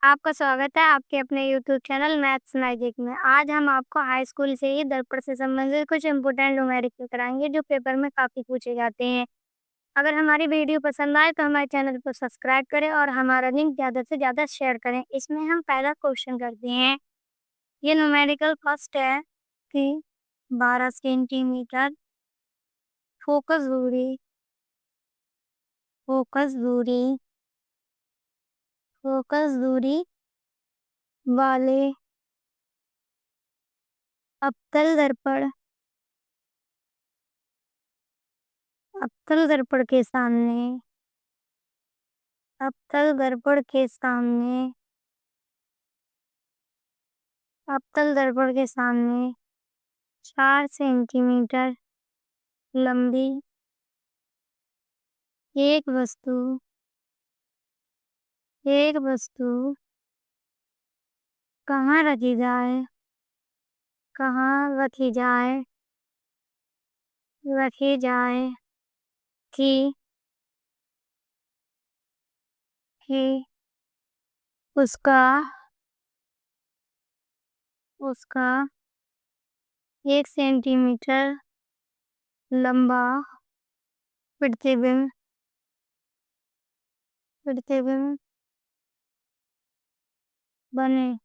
आपका स्वागत है आपके अपने यूट्यूब चैनल मैथ्स मैजिक में। आज हम आपको हाई स्कूल से ही दर्पण से संबंधित कुछ इम्पोर्टेंट न्यूमेरिकल कराएंगे जो पेपर में काफ़ी पूछे जाते हैं। अगर हमारी वीडियो पसंद आए तो हमारे चैनल को सब्सक्राइब करें और हमारा लिंक ज़्यादा से ज़्यादा शेयर करें। इसमें हम पहला क्वेश्चन करते हैं। ये न्यूमेरिकल फर्स्ट है कि 12 सेंटीमीटर फोकस दूरी फोकस दूरी फोकस दूरी वाले अवतल दर्पण अवतल दर्पण के सामने अवतल दर्पण के सामने अवतल दर्पण के सामने 4 सेंटीमीटर लंबी एक वस्तु कहाँ रखी जाए रखी जाए कि कि उसका 1 सेंटीमीटर लंबा प्रतिबिंब बने।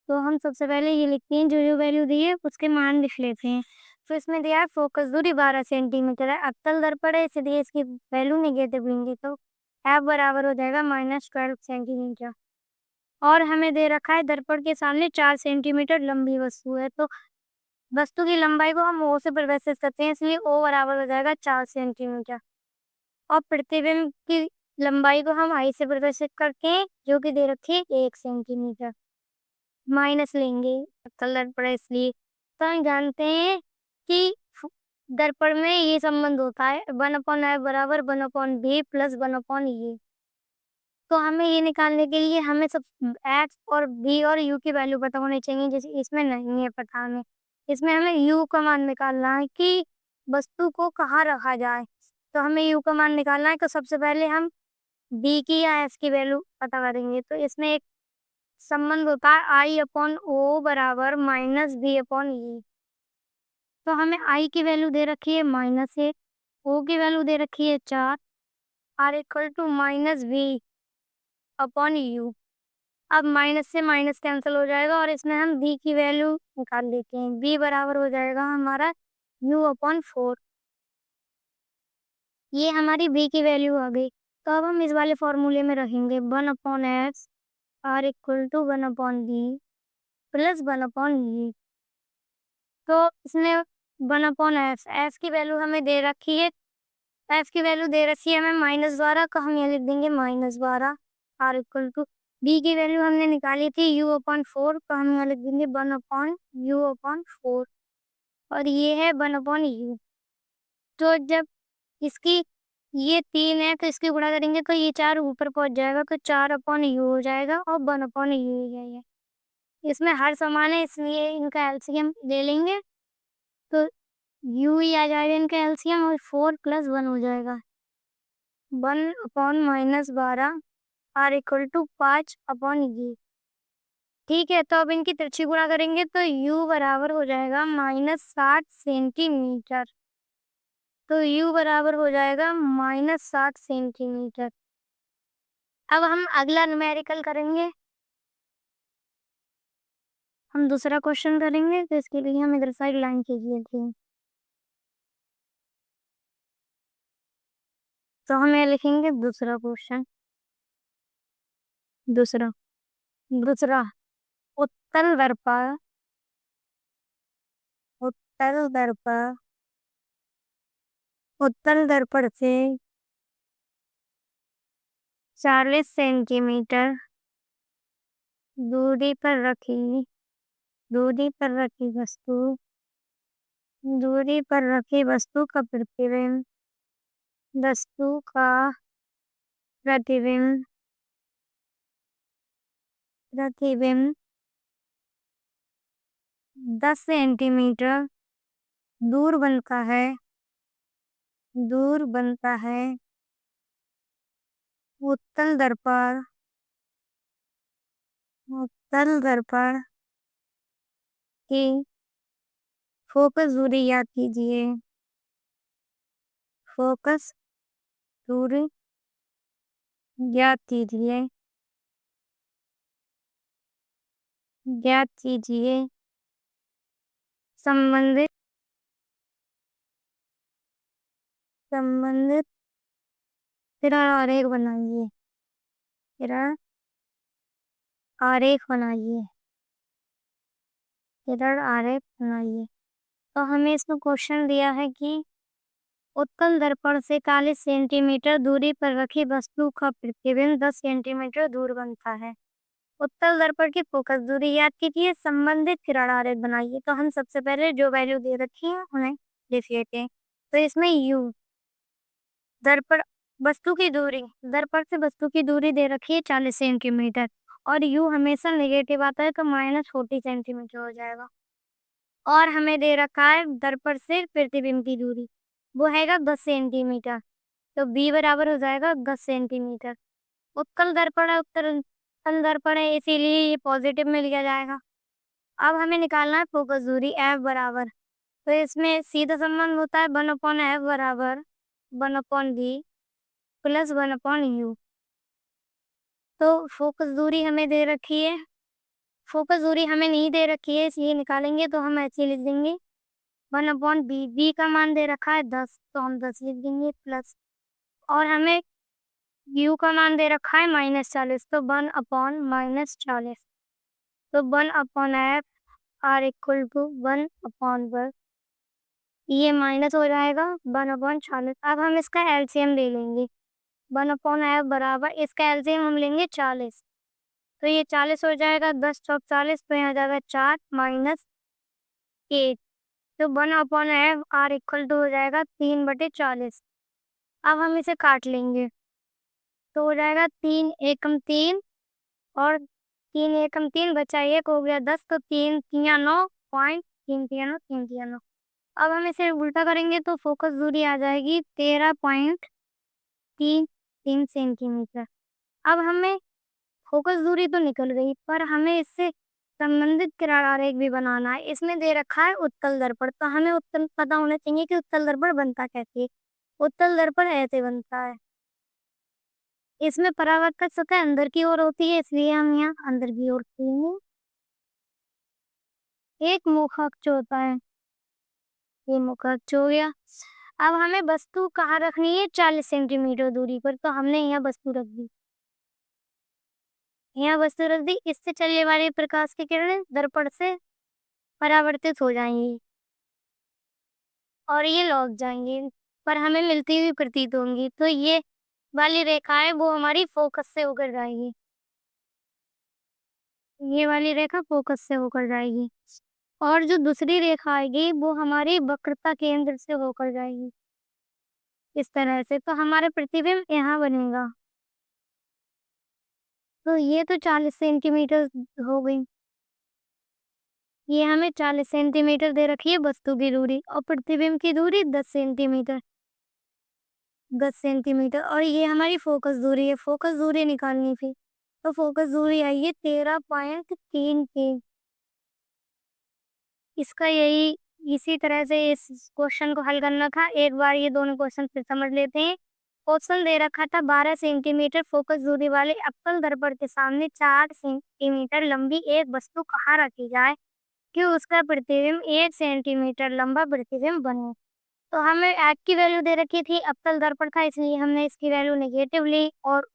तो हम सबसे पहले ये लिखते हैं, जो वैल्यू दी है उसके मान लिख लेते हैं। तो इसमें दिया है फोकस दूरी 12 सेंटीमीटर है, अवतल दर्पण है इसलिए इसकी वैल्यू नेगेटिव लेंगे तो F बराबर हो जाएगा -12 सेंटीमीटर। और हमें दे रखा है दर्पण के सामने 4 सेंटीमीटर लंबी वस्तु है, तो वस्तु की लंबाई को हम O से परिभाषित करते हैं, इसलिए O बराबर हो जाएगा 4 सेंटीमीटर। और प्रतिबिंब की लंबाई को हम I से परिभाषित करते हैं, जो कि दे रखी है 1 सेंटीमीटर। माइनस लेंगे अवतल दर्पण इसलिए। तो हम जानते हैं कि दर्पण में ये संबंध होता है 1/F बराबर 1/V प्लस 1/E। तो हमें ये निकालने के लिए हमें सब x और v और u की वैल्यू पता होनी चाहिए, जैसे इसमें नहीं है पता हमें। इसमें हमें u का मान निकालना है कि वस्तु को कहाँ रखा जाए। तो हमें u का मान निकालना है, तो सबसे पहले हम v की या s की वैल्यू पता करेंगे। तो इसमें एक संबंध होता है I/O बराबर -V/E। तो हमें I की वैल्यू दे रखी है -1, O की वैल्यू दे रखी है 4, R इक्वल टू -V/U। अब माइनस से माइनस कैंसिल हो जाएगा और इसमें हम V की वैल्यू निकाल लेते हैं। V बराबर हो जाएगा हमारा U/4। ये हमारी V की वैल्यू आ गई। तो अब हम इस वाले फॉर्मूले में रखेंगे 1/x R equal to 1/V plus 1/E। तो इसमें 1/S, S की वैल्यू हमें दे रखी है, F की वैल्यू दे रखी है हमें -12, तो हम यहाँ लिख देंगे -12। R इक्वल टू B की वैल्यू हमने निकाली थी U/4, तो हम यहाँ लिख देंगे 1/U/4 और ये है 1/U। तो जब इसकी ये 3 है तो इसकी गुणा करेंगे तो ये 4 ऊपर पहुंच जाएगा, तो 4/U हो जाएगा और 1/U हो जाएगा। इसमें हर समान है इसलिए इनका एलसीएम ले लेंगे, तो U ही आ जाएगा इनका एलसीएम और 4 + 1 हो जाएगा 1/-12 R इक्वल टू 5/E। ठीक है, तो अब इनकी तिरछी गुणा करेंगे तो U बराबर हो जाएगा -60 सेंटीमीटर। तो U बराबर हो जाएगा -60 सेंटीमीटर। अब हम अगला न्यूमेरिकल करेंगे। हम दूसरा क्वेश्चन करेंगे, तो इसके लिए हम इधर साइड लाइन खींच लेते हैं। तो हम यहाँ लिखेंगे दूसरा क्वेश्चन। दूसरा उत्तल दर्पण उत्तल दर्पण उत्तल दर्पण से 40 सेंटीमीटर दूरी पर रखी वस्तु का वस्तु का प्रतिबिंब 10 सेंटीमीटर दूर बनता है उत्तल दर्पण उत्तल दर्पण की फोकस दूरी याद कीजिए। फोकस दूरी ज्ञात कीजिए। ज्ञात कीजिए। संबंधित संबंधित किरण आरेख बनाइए। किरण आरेख बनाइए। किरण आरेख बनाइए। तो हमें इसमें क्वेश्चन दिया है कि उत्तल दर्पण से 40 सेंटीमीटर दूरी पर रखी वस्तु का प्रतिबिंब 10 सेंटीमीटर दूर बनता है। उत्तल दर्पण की फोकस दूरी याद कीजिए। संबंधित किरण आरेख बनाइए। तो हम सबसे पहले जो वैल्यू दे रखी है उन्हें लिख लेते हैं। तो इसमें u दर्पण वस्तु की दूरी, दर्पण से वस्तु की दूरी दे रखी है 40 सेंटीमीटर और u हमेशा नेगेटिव आता है तो -40 सेंटीमीटर हो जाएगा। और हमें दे रखा है दर्पण से प्रतिबिंब की दूरी, वो हैगा 10 सेंटीमीटर। तो b बराबर हो जाएगा 10 सेंटीमीटर। उत्तल दर्पण है, उत्तल दर्पण है इसीलिए ये पॉजिटिव में लिया जाएगा। अब हमें निकालना है फोकस दूरी f बराबर। तो इसमें सीधा संबंध होता है 1/f बराबर 1/v प्लस 1/u। तो फोकस दूरी हमें दे रखी है, फोकस दूरी हमें नहीं दे रखी है इसलिए निकालेंगे तो हम ऐसे लिख देंगे 1/b। b का मान दे रखा है 10 तो हम 10 लिख देंगे प्लस, और हमें u का मान दे रखा है -40 तो 1/-40। तो 1/f r इक्वल टू 1/1। ये माइनस हो जाएगा 1/40। अब हम इसका एलसीएम ले लेंगे। 1/f बराबर इसका एलसीएम हम लेंगे 40। तो ये 40 हो जाएगा, 10 चौक 40 तो यहाँ जाएगा 4 माइनस 8। तो 1/f r इक्वल टू हो जाएगा 3/40। अब हम इसे काट लेंगे तो हो जाएगा 3 एकम 3 और 3 एकम 3 बचा 1 हो गया 10। तो 3 तिया 9 पॉइंट 3 तिया 9 3 तिया 9। अब हम इसे उल्टा करेंगे तो फोकस दूरी आ जाएगी 13.33 सेंटीमीटर। अब हमें फोकस दूरी तो निकल गई पर हमें इससे संबंधित किरण आरेख भी बनाना है। इसमें दे रखा है उत्तल दर्पण, तो हमें उत्तल पता होना चाहिए कि उत्तल दर्पण बनता कैसे है। उत्तल दर्पण ऐसे बनता है, इसमें परावर्तक सतह अंदर की ओर होती है इसलिए हम यहाँ अंदर की ओर खींचेंगे। एक मुख अक्ष होता है, ये मुख अक्ष हो गया। अब हमें वस्तु कहाँ रखनी है 40 सेंटीमीटर दूरी पर, तो हमने यहाँ वस्तु रख दी। यहाँ वस्तु रख दी, इससे चलने वाली प्रकाश की किरणें दर्पण से परावर्तित हो जाएंगी और ये लौट जाएंगी पर हमें मिलती हुई प्रतीत होंगी। तो ये वाली रेखा है वो हमारी फोकस से होकर जाएगी। ये वाली रेखा फोकस से होकर जाएगी और जो दूसरी रेखा आएगी वो हमारी वक्रता केंद्र से होकर जाएगी इस तरह से। तो हमारा प्रतिबिंब यहाँ बनेगा। तो ये तो 40 सेंटीमीटर हो गई। ये हमें 40 सेंटीमीटर दे रखी है वस्तु की दूरी और प्रतिबिंब की दूरी 10 सेंटीमीटर। 10 सेंटीमीटर और ये हमारी फोकस दूरी है। फोकस दूरी निकालनी थी तो फोकस दूरी आई है 13.33। इसका यही इसी तरह से इस क्वेश्चन को हल करना था। एक बार ये दोनों क्वेश्चन फिर समझ लेते हैं। क्वेश्चन दे रखा था 12 सेंटीमीटर फोकस दूरी वाले अवतल दर्पण के सामने 4 सेंटीमीटर लंबी एक वस्तु कहाँ रखी जाए कि उसका प्रतिबिंब 1 सेंटीमीटर लंबा प्रतिबिंब बने। तो हमें एफ की वैल्यू दे रखी थी, अवतल दर्पण का, इसलिए हमने इसकी वैल्यू नेगेटिव ली और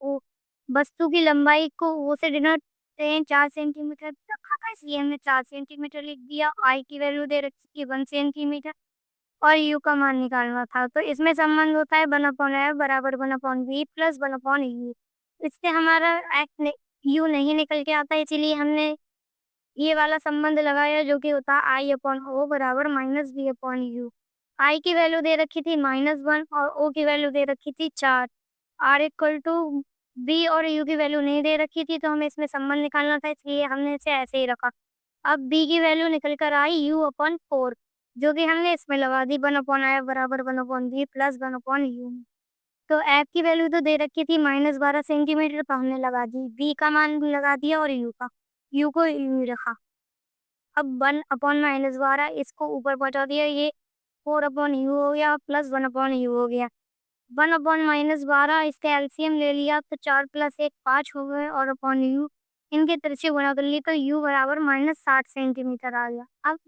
वस्तु की लंबाई को वो से डिनोट 4 सेंटीमीटर रखा था इसलिए हमने 4 सेंटीमीटर लिख दिया। आई की वैल्यू दे रखी थी 1 सेंटीमीटर और यू का मान निकालना था। तो इसमें संबंध होता है 1/f बराबर 1/v प्लस 1/u। इससे हमारा यू नहीं निकल के आता इसीलिए हमने ये वाला संबंध लगाया जो कि होता है I/O बराबर -v/u। आई की वैल्यू दे रखी थी -1 और ओ की वैल्यू दे रखी थी 4। आर इक्वल टू बी और यू की वैल्यू नहीं दे रखी थी तो हमें इसमें संबंध निकालना था इसलिए हमने इसे ऐसे ही रखा। अब बी की वैल्यू निकल कर आई u/4 जो कि हमने इसमें लगा दी 1/f बराबर 1/v प्लस 1/u। तो एफ की वैल्यू तो दे रखी थी -12 सेंटीमीटर तो हमने लगा दी, बी का मान भी लगा दिया और यू का। यू को यूं ही रखा। अब 1/-12 इसको ऊपर पहुंचा दिया, ये 4/u हो गया प्लस 1/u हो गया। 1/-12 इसका एलसीएम ले लिया तो 4 + 1 5 हो गए और अपॉन यू इनके तिरछे गुणा कर लिए तो u बराबर -60 सेंटीमीटर आ गया। अब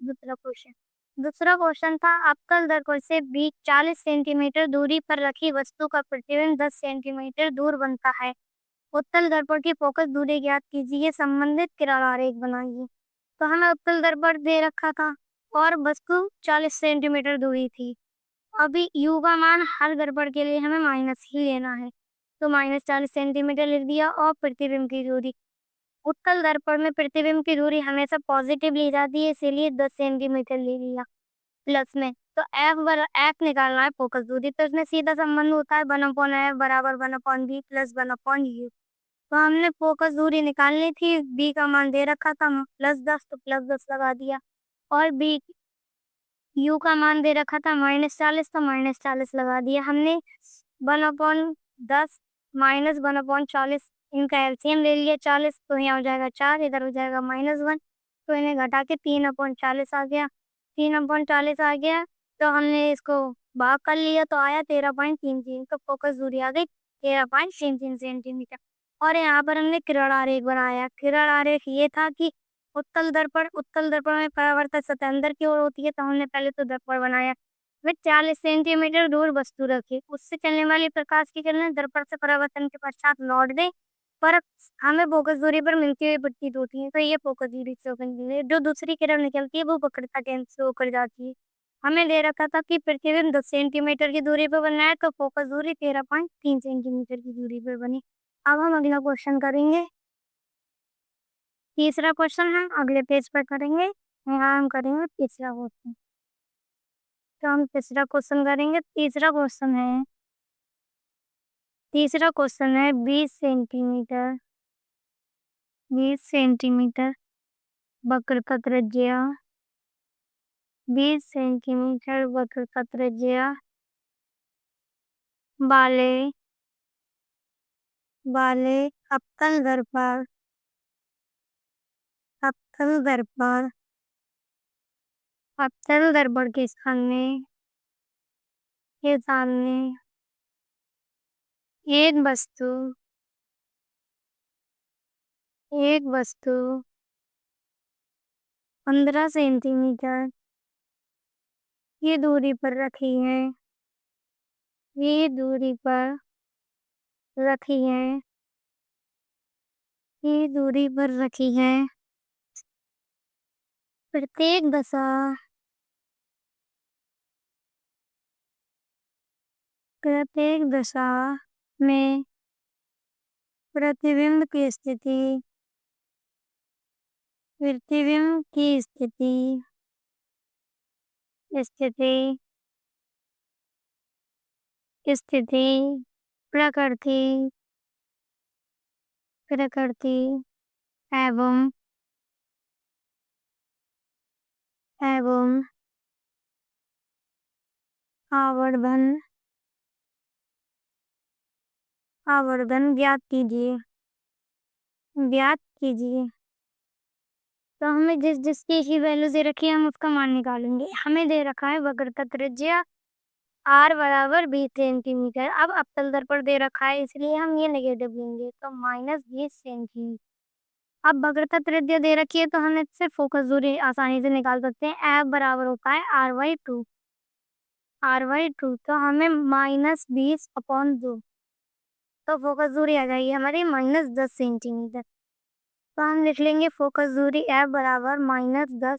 दूसरा क्वेश्चन था अवतल दर्पण से बीच 40 सेंटीमीटर दूरी पर रखी वस्तु का प्रतिबिंब 10 सेंटीमीटर दूर बनता है। उत्तल दर्पण की फोकस दूरी ज्ञात कीजिए, संबंधित किरण आरेख बनाइए। तो हमें उत्तल दर्पण दे रखा था और वस्तु 40 सेंटीमीटर दूरी थी। अभी u का मान हर दर्पण के लिए हमें माइनस ही लेना है, तो -40 सेंटीमीटर लिख दिया। और प्रतिबिंब की दूरी, उत्तल दर्पण में प्रतिबिंब की दूरी हमेशा पॉजिटिव ली जाती है, इसीलिए 10 सेंटीमीटर ले लिया प्लस में। तो f निकालना है फोकस दूरी, तो इसमें सीधा संबंध होता है 1/f बराबर 1/b प्लस 1/u। तो हमने फोकस दूरी निकालनी थी, b का मान दे रखा था +10 तो +10 लगा दिया, और b u का मान दे रखा था -40 तो -40 लगा दिया हमने। 1/10 माइनस 1/40 इनका एलसीएम ले लिया 40, तो यहाँ हो जाएगा 4, इधर हो जाएगा -1, तो इन्हें घटा के 3/40 आ गया। 3/40 आ गया तो हमने इसको भाग कर लिया तो आया 13.33, तो फोकस दूरी आ गई 13.33 सेंटीमीटर। और यहाँ पर हमने किरण आरेख बनाया। किरण आरेख ये था कि उत्तल दर्पण में परावर्तक सतह अंदर की ओर होती है, तो हमने पहले तो दर्पण बनाया। फिर 40 सेंटीमीटर दूर वस्तु रखी, उससे चलने वाली प्रकाश की किरणें दर्पण से परावर्तन के पश्चात लौट गई, पर हमें फोकस दूरी पर मिलती हुई प्रतीत होती है, तो ये फोकस दूरी से होकर निकली। जो दूसरी किरण निकलती है वो वक्रता केंद्र से होकर जाती है। हमें दे रखा था कि प्रतिबिंब 10 सेंटीमीटर की दूरी पर बनना है, तो फोकस दूरी 13.3 सेंटीमीटर की दूरी पर बनी। अब हम अगला क्वेश्चन करेंगे। तीसरा क्वेश्चन हम अगले पेज पर करेंगे। यहाँ हम करेंगे तीसरा क्वेश्चन। तो हम तीसरा क्वेश्चन करेंगे। तीसरा क्वेश्चन है 20 सेंटीमीटर वक्रता त्रिज्या, 20 सेंटीमीटर वक्रता त्रिज्या वाले अवतल दर्पण के सामने एक वस्तु 15 सेंटीमीटर की दूरी पर रखी है। ये दूरी पर रखी है। प्रत्येक दशा में प्रतिबिंब की स्थिति प्रकृति एवं आवर्धन ज्ञात कीजिए। तो हमें जिसकी ही वैल्यू दे रखी है हम उसका मान निकालेंगे। हमें दे रखा है वक्रता त्रिज्या r बराबर 20 सेंटीमीटर। अब अवतल दर्पण दे रखा है, इसलिए हम ये नेगेटिव लेंगे, तो -20 सेंटीमीटर। अब वक्रता त्रिज्या दे रखी है तो हम इससे फोकस दूरी आसानी से निकाल सकते हैं। f बराबर होता है r/2, तो हमें -20/2, तो फोकस दूरी आ जाएगी हमारी -10 सेंटीमीटर। तो हम लिख लेंगे फोकस दूरी f बराबर -10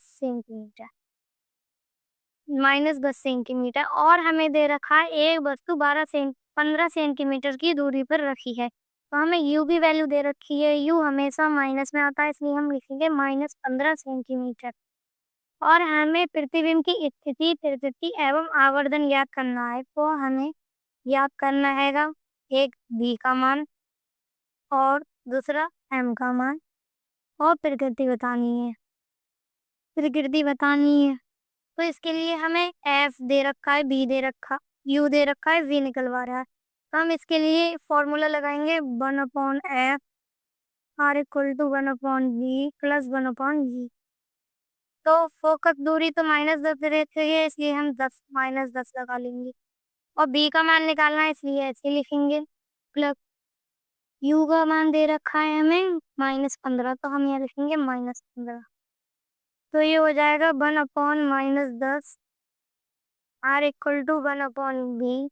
सेंटीमीटर। और हमें दे रखा है एक वस्तु 15 सेंटीमीटर की दूरी पर रखी है, तो हमें u की वैल्यू दे रखी है। u हमेशा माइनस में आता है, इसलिए हम लिखेंगे -15 सेंटीमीटर। और हमें प्रतिबिंब की स्थिति, प्रकृति एवं आवर्धन ज्ञात करना है, तो हमें ज्ञात करना हैगा एक b का मान और दूसरा m का मान, और प्रकृति बतानी है। तो इसके लिए हमें f दे रखा है, b दे रखा, u दे रखा है, v निकलवा रहा है। तो हम इसके लिए फॉर्मूला लगाएंगे 1/f are equal to 1/b plus 1/g। तो फोकस दूरी तो -10 रहती है, इसलिए हम 10 -10 लगा लेंगे और b का मान निकालना है, इसलिए ऐसे लिखेंगे। प्लस u का मान दे रखा है हमें -15, तो हम यहाँ लिखेंगे -15। तो ये हो जाएगा 1/-10 are equal to 1/b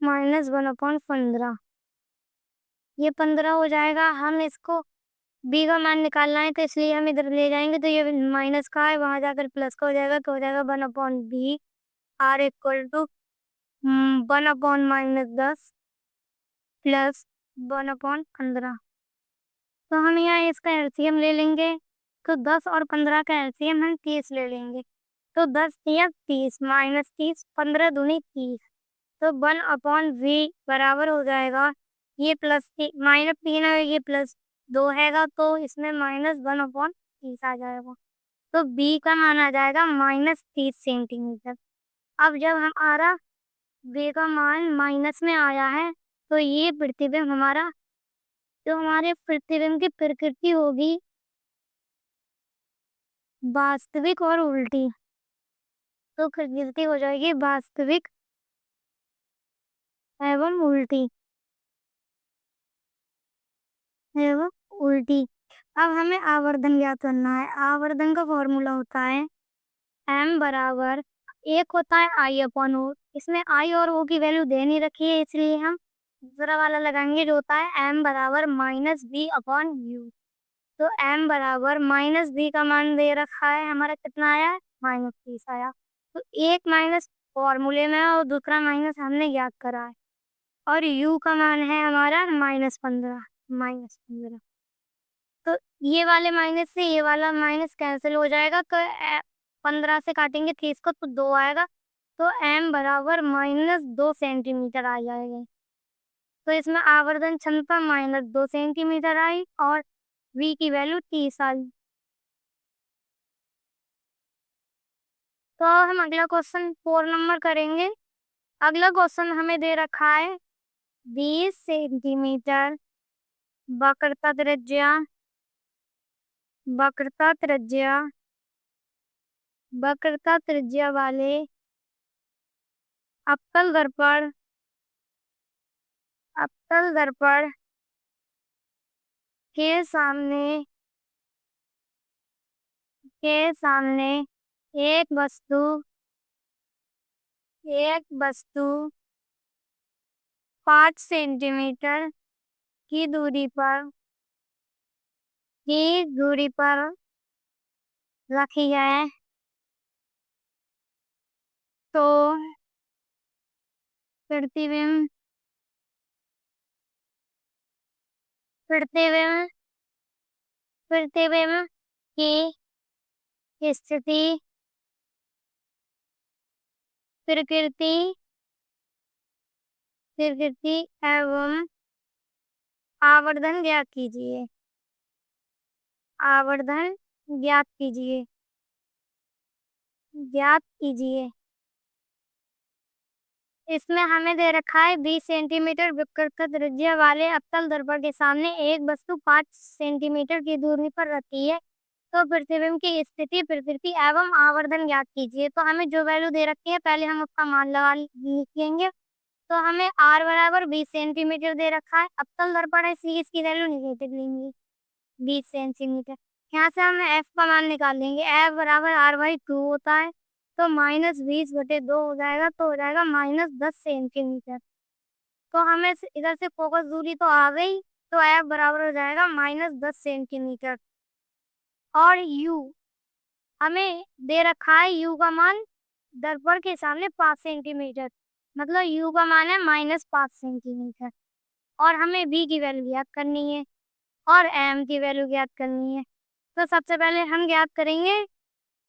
minus 1/15। ये 15 हो जाएगा। हम इसको b का मान निकालना है, तो इसलिए हम इधर ले जाएंगे, तो ये माइनस का है, वहां जाकर प्लस का हो जाएगा, तो हो जाएगा 1/b are equal to 1/-10 plus 1/15। तो हम यहाँ इसका एलसीएम ले लेंगे, तो 10 और 15 का एलसीएम हम 30 ले लेंगे। तो 10 या 30 -30 15 दूनी 30। तो 1/v बराबर हो जाएगा, ये प्लस -3 है, ये +2 हैगा, तो इसमें -1/30 आ जाएगा। तो b का मान आ जाएगा -30 सेंटीमीटर। अब जब हमारा b का मान माइनस में आया है, तो ये प्रतिबिंब हमारा, जो हमारे प्रतिबिंब की प्रकृति होगी वास्तविक और उल्टी, तो प्रकृति हो जाएगी वास्तविक एवं उल्टी एवं उल्टी। अब हमें आवर्धन ज्ञात करना है। आवर्धन का फॉर्मूला होता है m बराबर, एक होता है I/O, इसमें I और O की वैल्यू दे नहीं रखी है, इसलिए हम दूसरा वाला लगाएंगे, जो होता है m बराबर -b/u। तो m बराबर -b का मान दे रखा है, हमारा कितना आया है -30 आया। तो एक माइनस फॉर्मूले में और दूसरा माइनस हमने ज्ञात करा है, और u का मान है हमारा -15। तो ये वाले माइनस से ये वाला माइनस कैंसिल हो जाएगा, तो 15 से काटेंगे 30 को, तो 2 आएगा। तो m बराबर -2 सेंटीमीटर आ जाएगा। तो इसमें आवर्धन क्षमता -2 सेंटीमीटर आई और v की वैल्यू 30 आई। तो हम अगला क्वेश्चन 4 नंबर करेंगे। अगला क्वेश्चन हमें दे रखा है 20 सेंटीमीटर वक्रता त्रिज्या वक्रता त्रिज्या वक्रता त्रिज्या वाले अवतल दर्पण के सामने एक वस्तु 5 सेंटीमीटर की दूरी पर रखी है, तो प्रतिबिंब की स्थिति प्रकृति एवं आवर्धन ज्ञात कीजिए। आवर्धन ज्ञात कीजिए। इसमें हमें दे रखा है 20 सेंटीमीटर वक्रता त्रिज्या वाले अवतल दर्पण के सामने एक वस्तु 5 सेंटीमीटर की दूरी पर रखी है, तो प्रतिबिंब की स्थिति प्रकृति एवं आवर्धन ज्ञात कीजिए। तो हमें जो वैल्यू दे रखी है, पहले हम उसका मान लिखेंगे। तो हमें r बराबर 20 सेंटीमीटर दे रखा है, अवतल दर्पण है, इसलिए इसकी वैल्यू निगेटिव लेंगे 20 सेंटीमीटर। यहाँ से हम f का मान निकाल लेंगे, f बराबर r/2 होता है, तो -20/2 हो जाएगा, तो हो जाएगा -10 सेंटीमीटर। तो हमें इधर से फोकस दूरी तो आ गई, तो f बराबर हो जाएगा -10 सेंटीमीटर। और u हमें दे रखा है, u का मान दर्पण के सामने 5 सेंटीमीटर, मतलब u का मान है -5 सेंटीमीटर। और हमें v की वैल्यू ज्ञात करनी है और m की वैल्यू ज्ञात करनी है। तो सबसे पहले हम ज्ञात करेंगे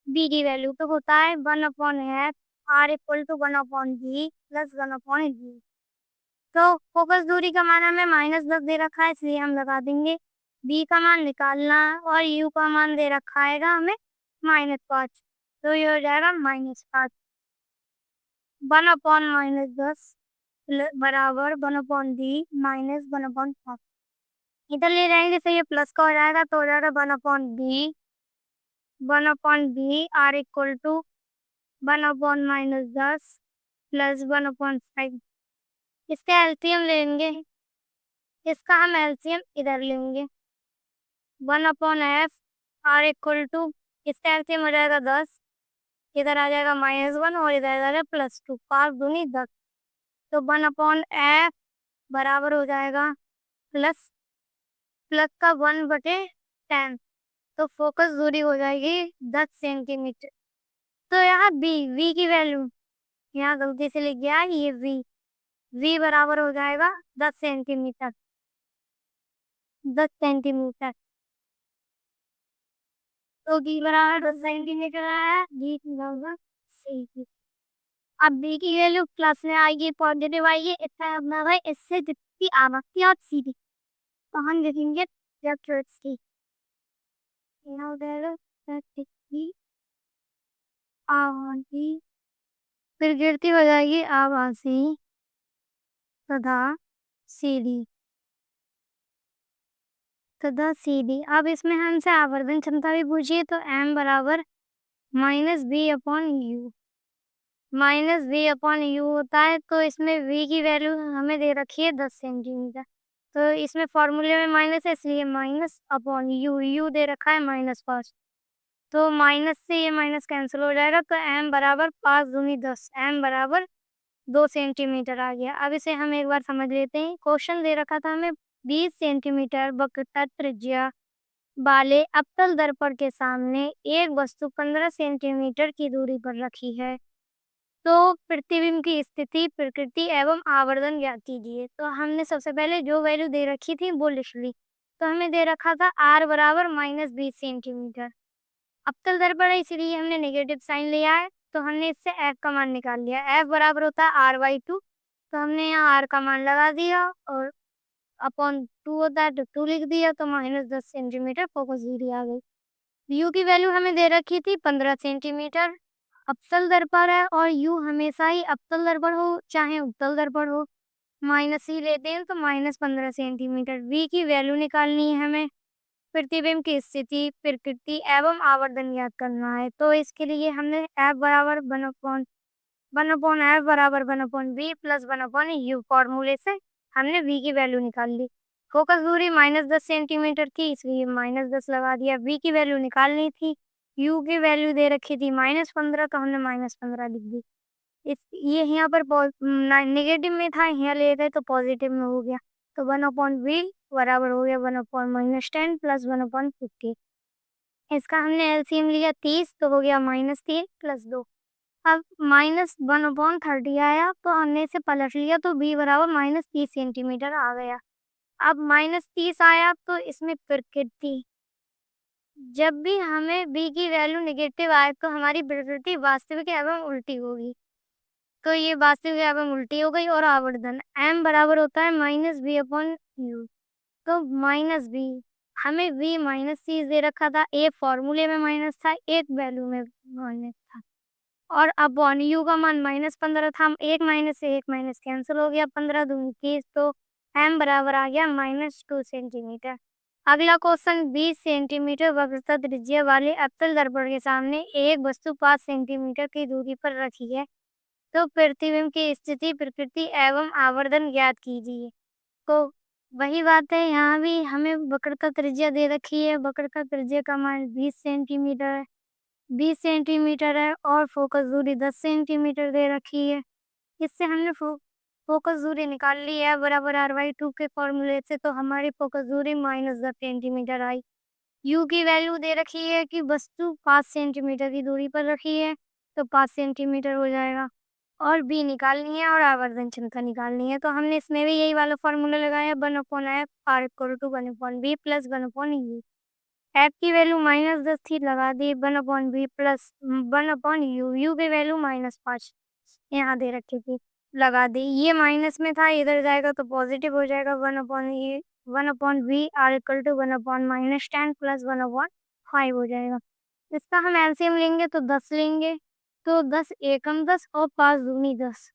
b की वैल्यू, तो होता है 1/f r equal to 1/g plus 1/g। तो फोकस दूरी का मान हमें -10 दे रखा है, इसलिए हम लगा देंगे। b का मान निकालना और u का मान दे रखा है हमें -5, तो ये हो जाएगा -5। 1/-10 बराबर 1/d -1/5। इधर ले जाएंगे तो ये प्लस का हो जाएगा, तो हो जाएगा 1/b are equal to 1/-10 plus 1/5। इसका एलसीएम लेंगे, इसका हम एलसीएम इधर लेंगे 1/f आर इक्वल टू, इसका एलसीएम हो जाएगा 10, इधर आ जाएगा -1 और इधर आ जाएगा +2, 5 दूनी 10। तो 1/f बराबर हो जाएगा प्लस प्लस का 1/10। तो फोकस दूरी हो जाएगी 10 सेंटीमीटर। तो यहाँ वी की वैल्यू यहाँ गलती से लिख गया, ये वी बराबर हो जाएगा 10 सेंटीमीटर। 10 सेंटीमीटर तो डी बराबर 10 सेंटीमीटर है, डी बराबर सी। अब बी की वैल्यू प्लस में आएगी, पॉजिटिव आएगी, इसका मतलब है इससे जितनी आवृत्ति और सीधी, तो हम लिखेंगे इलेक्ट्रिसिटी आवाज़ी, फिर गिरती हो जाएगी आवाज़ी तथा सीधी अब इसमें हमसे आवर्धन क्षमता भी पूछिए, तो m बराबर -b/u होता है। तो इसमें v की वैल्यू हमें दे रखी है 10 सेंटीमीटर, तो इसमें फॉर्मूले में माइनस है इसलिए -u दे रखा है -5। तो माइनस से ये माइनस कैंसिल हो जाएगा, तो m बराबर 5 दूनी 10, m बराबर 2 सेंटीमीटर आ गया। अब इसे हम एक बार समझ लेते हैं। क्वेश्चन दे रखा था हमें 20 सेंटीमीटर वक्रता त्रिज्या वाले अवतल दर्पण के सामने एक वस्तु 15 सेंटीमीटर की दूरी पर रखी है, तो प्रतिबिंब की स्थिति, प्रकृति एवं आवर्धन ज्ञात कीजिए। तो हमने सबसे पहले जो वैल्यू दे रखी थी वो लिख ली। तो हमें दे रखा था r बराबर -20 सेंटीमीटर। अवतल दर्पण है इसलिए हमने नेगेटिव साइन लिया है, तो हमने इससे f का मान निकाल लिया। f बराबर होता है r/2, तो हमने यहाँ r का मान लगा दिया और अपॉन 2 होता है तो 2 लिख दिया, तो -10 सेंटीमीटर फोकस दूरी आ गई। u की वैल्यू हमें दे रखी थी 15 सेंटीमीटर। अवतल दर्पण है और u हमेशा ही अवतल दर्पण हो चाहे उत्तल दर्पण हो माइनस ही लेते हैं, तो -15 सेंटीमीटर। v की वैल्यू निकालनी है हमें, प्रतिबिंब की स्थिति, प्रकृति एवं आवर्धन ज्ञात करना है। तो इसके लिए हमने f बराबर 1/f बराबर 1/b प्लस 1/u फॉर्मूले से हमने v की वैल्यू निकाल ली। फोकस दूरी -10 सेंटीमीटर थी इसलिए -10 लगा दिया। v की वैल्यू निकालनी थी, u की वैल्यू दे रखी थी -15, तो हमने -15 लिख दी। ये यहाँ पर नेगेटिव में था, यहाँ ले गए तो पॉजिटिव में हो गया, तो 1/v बराबर हो गया 1/-10 प्लस 1/50। इसका हमने एलसीएम लिया 30, तो हो गया -3 प्लस 2। अब -1/30 आया, तो हमने इसे पलट लिया, तो b बराबर -30 सेंटीमीटर आ गया। अब -30 आया, तो इसमें प्रकृति, जब भी हमें b की वैल्यू नेगेटिव आए तो हमारी प्रकृति वास्तविक एवं उल्टी होगी। तो ये वास्तविक एवं उल्टी हो गई। और आवर्धन m बराबर होता है -b/u, तो -b, हमें v -30 दे रखा था, एक फॉर्मूले में माइनस था, एक वैल्यू में माइनस था, और अपॉन u का मान -15 था, एक माइनस से एक माइनस कैंसिल हो गया, 15 दूनी 30, तो m बराबर आ गया -2 सेंटीमीटर। अगला क्वेश्चन 20 सेंटीमीटर वक्रता त्रिज्या वाले अवतल दर्पण के सामने एक वस्तु 5 सेंटीमीटर की दूरी पर रखी है, तो प्रतिबिंब की स्थिति, प्रकृति एवं आवर्धन ज्ञात कीजिए। तो वही बात है, यहाँ भी हमें वक्रता त्रिज्या दे रखी है, वक्रता त्रिज्या का मान 20 सेंटीमीटर है, 20 सेंटीमीटर है, और फोकस दूरी 10 सेंटीमीटर दे रखी है। इससे हमने फोकस दूरी निकाल ली है बराबर r/2 के फॉर्मूले से, तो हमारी फोकस दूरी -10 सेंटीमीटर आई। u की वैल्यू दे रखी है कि वस्तु 5 सेंटीमीटर की दूरी पर रखी है, तो 5 सेंटीमीटर हो जाएगा, और b निकालनी है और आवर्धन क्षमता निकालनी है। तो हमने इसमें भी यही वाला फॉर्मूला लगाया, 1/f r equal to 1/b plus 1/u। f की वैल्यू -10 थी, लगा दी 1/b प्लस 1/u। u की वैल्यू -5 यहाँ दे रखी थी, लगा दी। ये माइनस में था, इधर जाएगा तो पॉजिटिव हो जाएगा, 1/b r equal to 1/-10 plus 1/5 हो जाएगा। इसका हम एलसीएम लेंगे तो 10 लेंगे, तो 10 एकम 10 और 5 दूनी 10,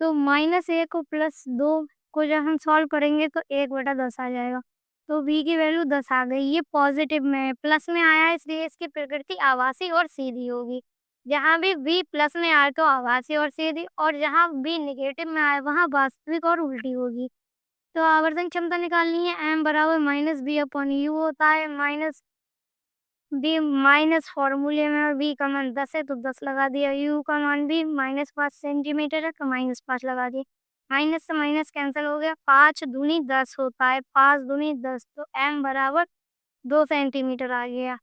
तो -1 और +2 को जब हम सॉल्व करेंगे तो 1/10 आ जाएगा। तो v की वैल्यू 10 आ गई। ये पॉजिटिव में है, प्लस में आया है इसलिए इसकी प्रकृति आभासी और सीधी होगी। जहाँ भी v प्लस में आए तो आभासी और सीधी, और जहाँ v नेगेटिव में आए वहाँ वास्तविक और उल्टी होगी। तो आवर्धन क्षमता निकालनी है, m बराबर माइनस बी अपॉन यू होता है। माइनस बी माइनस फॉर्मूले में, और v का मान 10 है तो 10 लगा दिया। u का मान भी -5 सेंटीमीटर है तो -5 लगा दिए। माइनस से माइनस कैंसिल हो गया, 5 दूनी 10 होता है, 5 दूनी 10, तो m बराबर 2 सेंटीमीटर आ गया।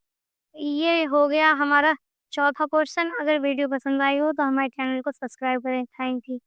ये हो गया हमारा चौथा क्वेश्चन। अगर वीडियो पसंद आई हो तो हमारे चैनल को सब्सक्राइब करें। Thank you.